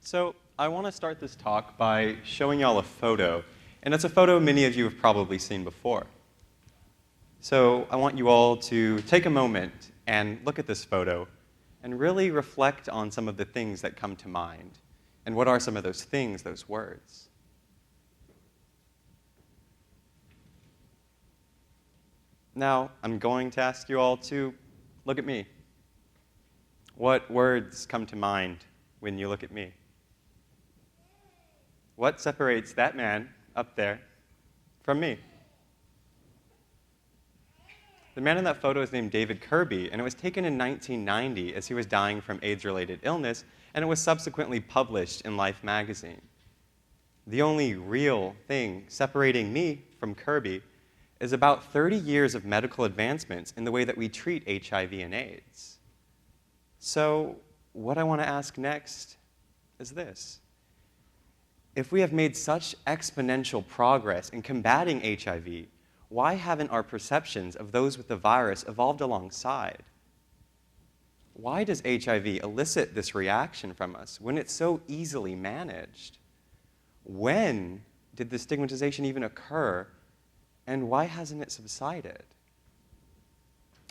So I want to start this talk by showing y'all a photo, and it's a photo many of you have probably seen before. So I want you all to take a moment and look at this photo and really reflect on some of the things that come to mind. And what are some of those things, those words? Now, I'm going to ask you all to look at me. What words come to mind when you look at me? What separates that man up there from me? The man in that photo is named David Kirby, and it was taken in 1990 as he was dying from AIDS-related illness, and it was subsequently published in Life magazine. The only real thing separating me from Kirby is about 30 years of medical advancements in the way that we treat HIV and AIDS. So what I want to ask next is this. If we have made such exponential progress in combating HIV, why haven't our perceptions of those with the virus evolved alongside? Why does HIV elicit this reaction from us when it's so easily managed? When did the stigmatization even occur, and why hasn't it subsided?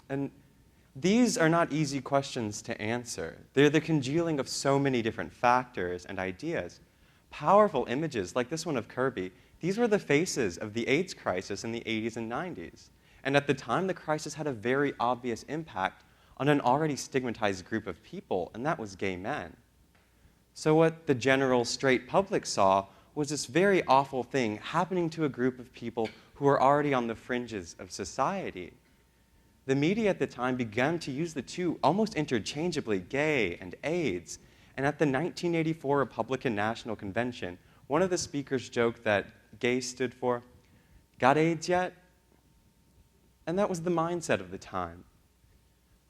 And these are not easy questions to answer. They're the congealing of so many different factors and ideas. Powerful images like this one of Kirby, these were the faces of the AIDS crisis in the 80s and 90s. And at the time, the crisis had a very obvious impact on an already stigmatized group of people, and that was gay men. So what the general straight public saw was this very awful thing happening to a group of people who were already on the fringes of society. The media at the time began to use the two almost interchangeably, gay and AIDS. And at the 1984 Republican National Convention, one of the speakers joked that gay stood for, "Got AIDS yet?" And that was the mindset of the time.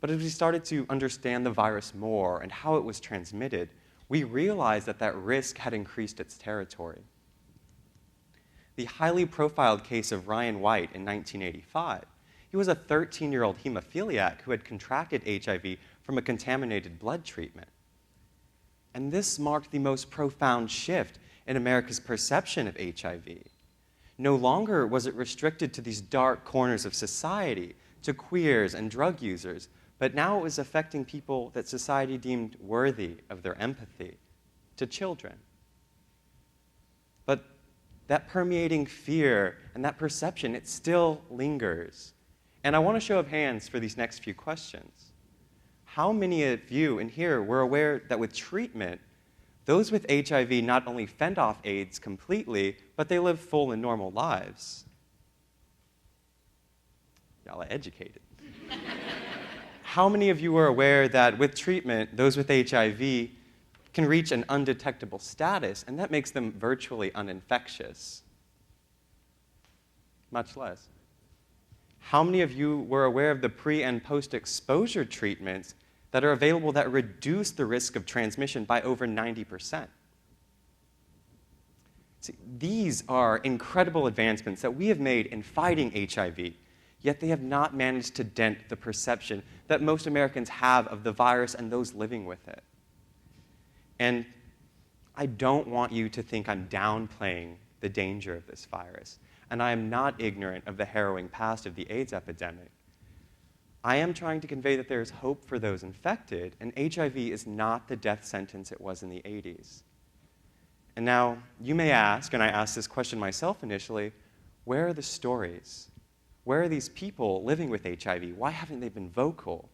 But as we started to understand the virus more and how it was transmitted, we realized that that risk had increased its territory. The highly profiled case of Ryan White in 1985, he was a 13-year-old hemophiliac who had contracted HIV from a contaminated blood treatment. And this marked the most profound shift in America's perception of HIV. No longer was it restricted to these dark corners of society, to queers and drug users, but now it was affecting people that society deemed worthy of their empathy, to children. But that permeating fear and that perception, it still lingers. And I want to show of hands for these next few questions. How many of you in here were aware that with treatment, those with HIV not only fend off AIDS completely, but they live full and normal lives? Y'all are educated. How many of you were aware that with treatment, those with HIV can reach an undetectable status, and that makes them virtually uninfectious? Much less. How many of you were aware of the pre- and post-exposure treatments that are available that reduce the risk of transmission by over 90%? See, these are incredible advancements that we have made in fighting HIV, yet they have not managed to dent the perception that most Americans have of the virus and those living with it. And I don't want you to think I'm downplaying the danger of this virus, and I am not ignorant of the harrowing past of the AIDS epidemic. I am trying to convey that there is hope for those infected, and HIV is not the death sentence it was in the 80s. And now, you may ask, and I asked this question myself initially, where are the stories? Where are these people living with HIV? Why haven't they been vocal?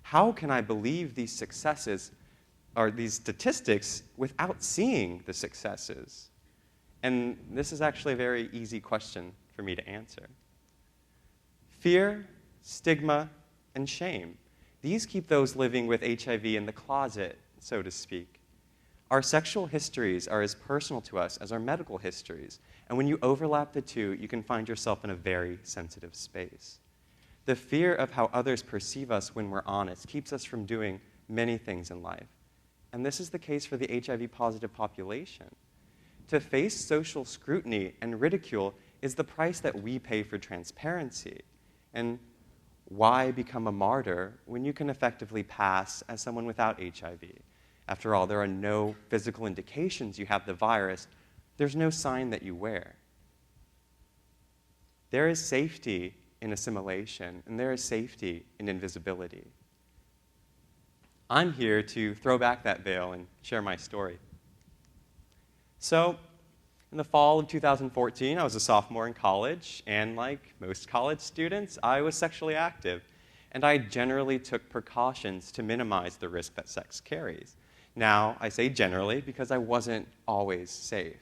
How can I believe these successes, or these statistics, without seeing the successes? And this is actually a very easy question for me to answer. Fear, stigma, and shame. These keep those living with HIV in the closet, so to speak. Our sexual histories are as personal to us as our medical histories, and when you overlap the two, you can find yourself in a very sensitive space. The fear of how others perceive us when we're honest keeps us from doing many things in life. And this is the case for the HIV-positive population. To face social scrutiny and ridicule is the price that we pay for transparency. And why become a martyr when you can effectively pass as someone without HIV? After all, there are no physical indications you have the virus. There's no sign that you wear. There is safety in assimilation, and there is safety in invisibility. I'm here to throw back that veil and share my story. So, in the fall of 2014, I was a sophomore in college, and like most college students, I was sexually active, and I generally took precautions to minimize the risk that sex carries. Now, I say generally because I wasn't always safe.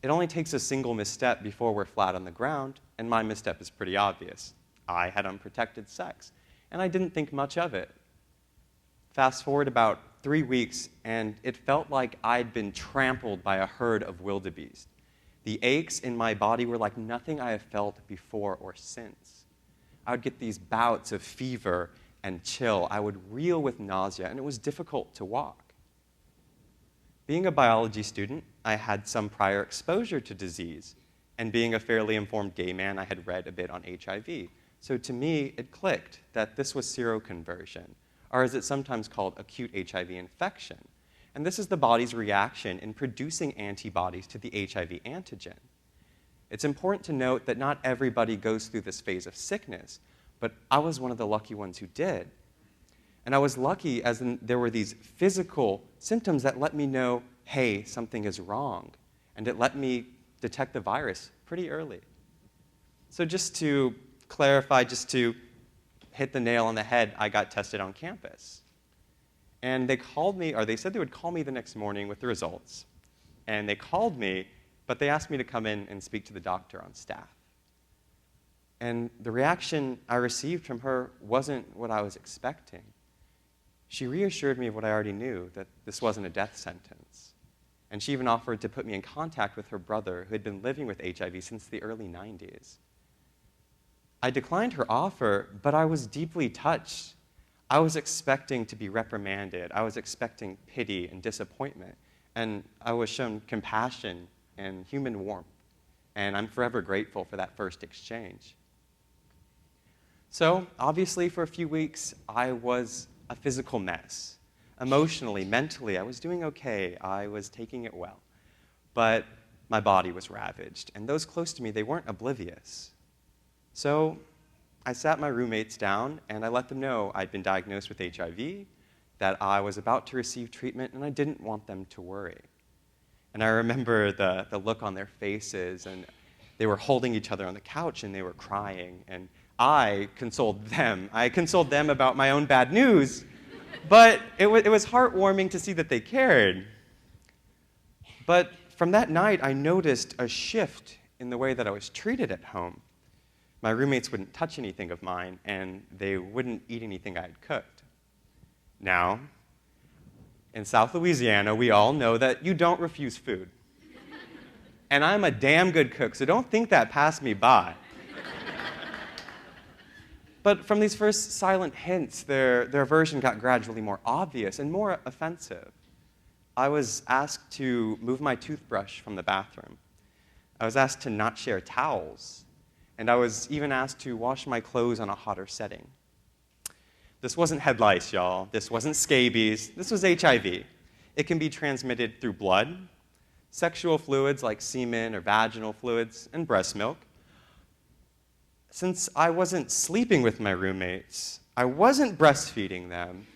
It only takes a single misstep before we're flat on the ground, and my misstep is pretty obvious. I had unprotected sex, and I didn't think much of it. Fast forward about 3 weeks, and it felt like I'd been trampled by a herd of wildebeest. The aches in my body were like nothing I have felt before or since. I would get these bouts of fever and chill. I would reel with nausea, and it was difficult to walk. Being a biology student, I had some prior exposure to disease, and being a fairly informed gay man, I had read a bit on HIV. So to me, it clicked that this was seroconversion, or as it's sometimes called, acute HIV infection. And this is the body's reaction in producing antibodies to the HIV antigen. It's important to note that not everybody goes through this phase of sickness, but I was one of the lucky ones who did. And I was lucky as in there were these physical symptoms that let me know, hey, something is wrong. And it let me detect the virus pretty early. So just to clarify, just to hit the nail on the head, I got tested on campus. And they called me, or they said they would call me the next morning with the results. And they called me, but they asked me to come in and speak to the doctor on staff. And the reaction I received from her wasn't what I was expecting. She reassured me of what I already knew, that this wasn't a death sentence. And she even offered to put me in contact with her brother, who had been living with HIV since the early 90s. I declined her offer, but I was deeply touched. I was expecting to be reprimanded. I was expecting pity and disappointment. And I was shown compassion and human warmth. And I'm forever grateful for that first exchange. So, obviously, for a few weeks, I was a physical mess. Emotionally, mentally, I was doing okay. I was taking it well. But my body was ravaged. And those close to me, they weren't oblivious. So I sat my roommates down, and I let them know I'd been diagnosed with HIV, that I was about to receive treatment, and I didn't want them to worry. And I remember the look on their faces, and they were holding each other on the couch, and they were crying. And I consoled them. I consoled them about my own bad news, but it was heartwarming to see that they cared. But from that night, I noticed a shift in the way that I was treated at home. My roommates wouldn't touch anything of mine, and they wouldn't eat anything I had cooked. Now, in South Louisiana, we all know that you don't refuse food. And I'm a damn good cook, so don't think that passed me by. But from these first silent hints, their aversion got gradually more obvious and more offensive. I was asked to move my toothbrush from the bathroom. I was asked to not share towels. And I was even asked to wash my clothes on a hotter setting. This wasn't head lice, y'all. This wasn't scabies. This was HIV. It can be transmitted through blood, sexual fluids like semen or vaginal fluids, and breast milk. Since I wasn't sleeping with my roommates, I wasn't breastfeeding them,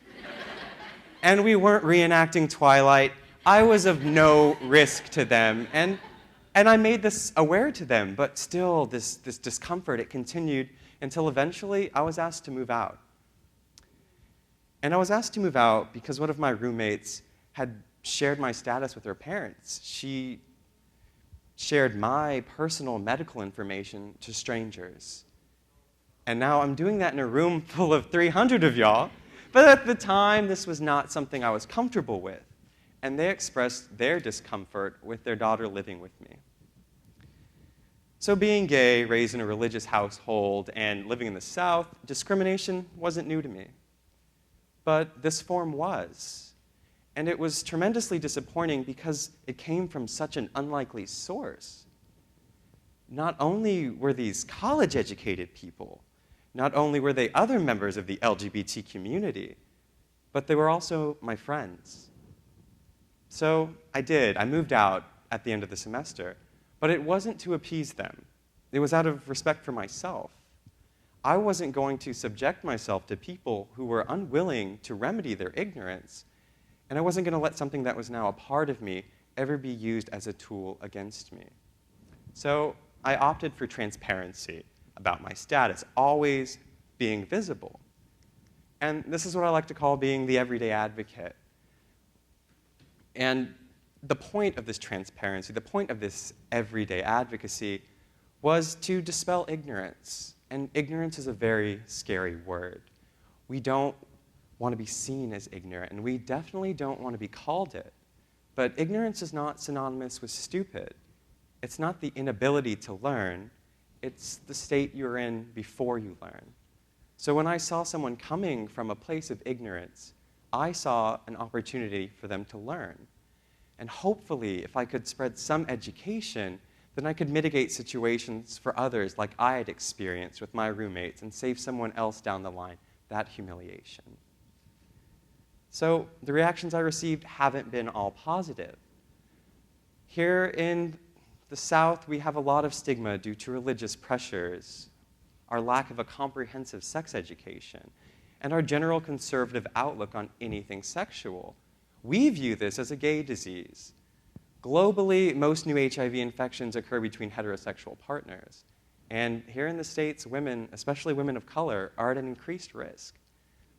and we weren't reenacting Twilight, I was of no risk to them. And I made this aware to them, but still, this discomfort, it continued until eventually I was asked to move out. And I was asked to move out because one of my roommates had shared my status with her parents. She shared my personal medical information to strangers. And now I'm doing that in a room full of 300 of y'all. But at the time, this was not something I was comfortable with. And they expressed their discomfort with their daughter living with me. So being gay, raised in a religious household, and living in the South, discrimination wasn't new to me. But this form was. And it was tremendously disappointing because it came from such an unlikely source. Not only were these college-educated people, not only were they other members of the LGBT community, but they were also my friends. So I did. I moved out at the end of the semester, but it wasn't to appease them. It was out of respect for myself. I wasn't going to subject myself to people who were unwilling to remedy their ignorance, and I wasn't going to let something that was now a part of me ever be used as a tool against me. So I opted for transparency about my status, always being visible. And this is what I like to call being the everyday advocate. And the point of this transparency, the point of this everyday advocacy, was to dispel ignorance. And ignorance is a very scary word. We don't want to be seen as ignorant, and we definitely don't want to be called it. But ignorance is not synonymous with stupid. It's not the inability to learn, it's the state you're in before you learn. So when I saw someone coming from a place of ignorance, I saw an opportunity for them to learn. And hopefully, if I could spread some education, then I could mitigate situations for others like I had experienced with my roommates and save someone else down the line that humiliation. So the reactions I received haven't been all positive. Here in the South, we have a lot of stigma due to religious pressures, our lack of a comprehensive sex education, and our general conservative outlook on anything sexual. We view this as a gay disease. Globally, most new HIV infections occur between heterosexual partners. And here in the States, women, especially women of color, are at an increased risk.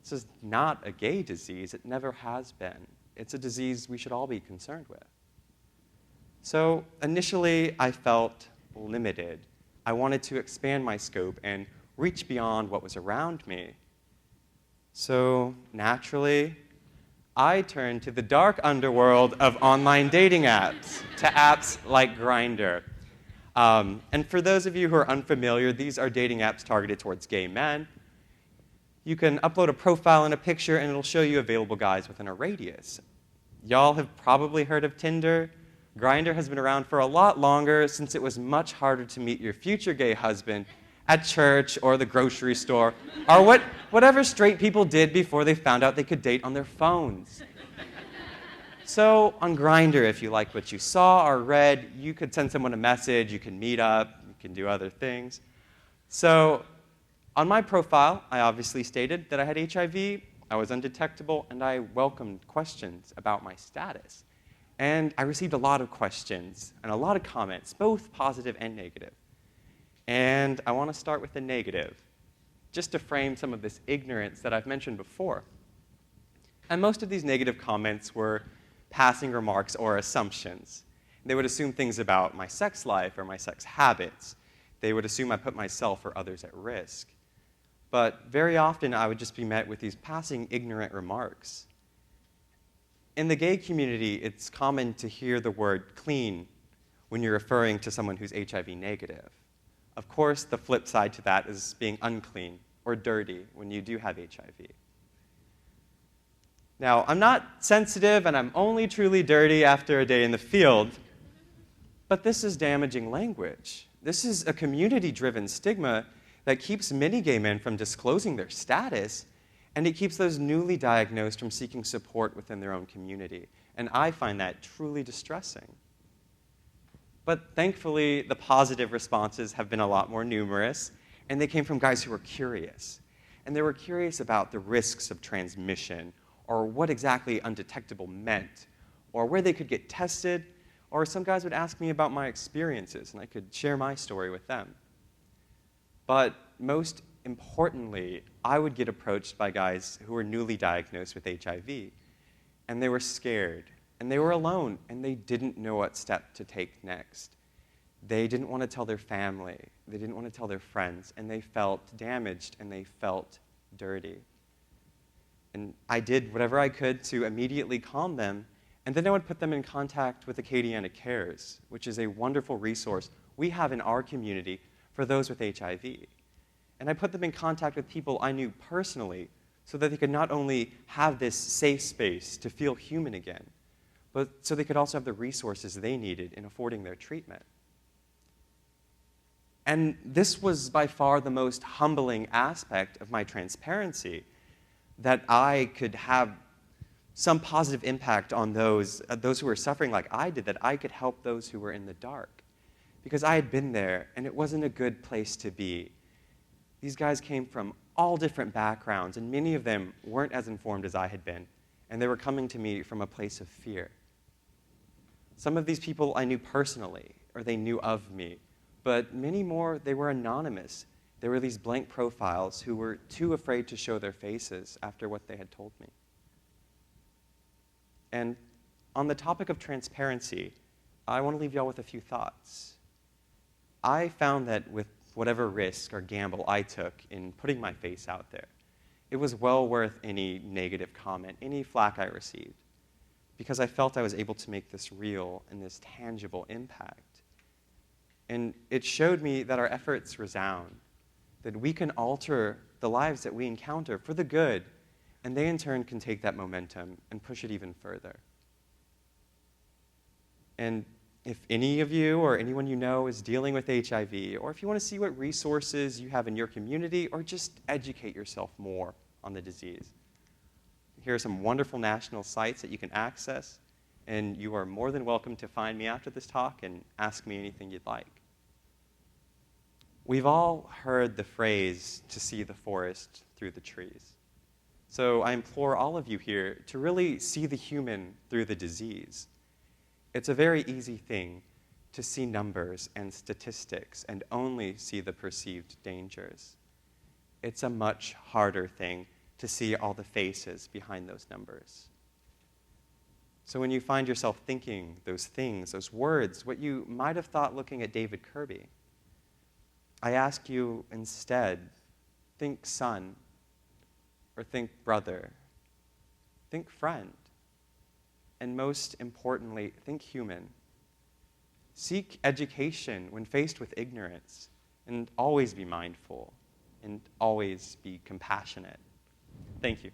This is not a gay disease. It never has been. It's a disease we should all be concerned with. So initially, I felt limited. I wanted to expand my scope and reach beyond what was around me. So naturally, I turned to the dark underworld of online dating apps, to apps like Grindr. And for those of you who are unfamiliar, these are dating apps targeted towards gay men. You can upload a profile and a picture, and it'll show you available guys within a radius. Y'all have probably heard of Tinder. Grindr has been around for a lot longer, since it was much harder to meet your future gay husband at church or the grocery store, or whatever straight people did before they found out they could date on their phones. So on Grindr, if you liked what you saw or read, you could send someone a message, you can meet up, you can do other things. So on my profile, I obviously stated that I had HIV, I was undetectable, and I welcomed questions about my status. And I received a lot of questions and a lot of comments, both positive and negative. And I want to start with the negative, just to frame some of this ignorance that I've mentioned before. And most of these negative comments were passing remarks or assumptions. They would assume things about my sex life or my sex habits. They would assume I put myself or others at risk. But very often, I would just be met with these passing ignorant remarks. In the gay community, it's common to hear the word clean when you're referring to someone who's HIV negative. Of course, the flip side to that is being unclean or dirty when you do have HIV. Now, I'm not sensitive, and I'm only truly dirty after a day in the field, but this is damaging language. This is a community-driven stigma that keeps many gay men from disclosing their status, and it keeps those newly diagnosed from seeking support within their own community. And I find that truly distressing. But thankfully, the positive responses have been a lot more numerous, and they came from guys who were curious. And they were curious about the risks of transmission, or what exactly undetectable meant, or where they could get tested, or some guys would ask me about my experiences, and I could share my story with them. But most importantly, I would get approached by guys who were newly diagnosed with HIV, and they were scared, and they were alone, and they didn't know what step to take next. They didn't want to tell their family, they didn't want to tell their friends, and they felt damaged, and they felt dirty. And I did whatever I could to immediately calm them, and then I would put them in contact with Acadiana Cares, which is a wonderful resource we have in our community for those with HIV. And I put them in contact with people I knew personally so that they could not only have this safe space to feel human again, but so they could also have the resources they needed in affording their treatment. And this was by far the most humbling aspect of my transparency, that I could have some positive impact on those who were suffering like I did, that I could help those who were in the dark. Because I had been there, and it wasn't a good place to be. These guys came from all different backgrounds, and many of them weren't as informed as I had been, and they were coming to me from a place of fear. Some of these people I knew personally, or they knew of me, but many more, they were anonymous. They were these blank profiles who were too afraid to show their faces after what they had told me. And on the topic of transparency, I want to leave y'all with a few thoughts. I found that with whatever risk or gamble I took in putting my face out there, it was well worth any negative comment, any flack I received, because I felt I was able to make this real and this tangible impact. And it showed me that our efforts resound, that we can alter the lives that we encounter for the good, and they in turn can take that momentum and push it even further. And if any of you or anyone you know is dealing with HIV, or if you want to see what resources you have in your community, or just educate yourself more on the disease, here are some wonderful national sites that you can access, and you are more than welcome to find me after this talk and ask me anything you'd like. We've all heard the phrase, to see the forest through the trees. So I implore all of you here to really see the human through the disease. It's a very easy thing to see numbers and statistics and only see the perceived dangers. It's a much harder thing to see all the faces behind those numbers. So when you find yourself thinking those things, those words, what you might have thought looking at David Kirby, I ask you instead, think son, or think brother, think friend, and most importantly, think human. Seek education when faced with ignorance, and always be mindful, and always be compassionate. Thank you.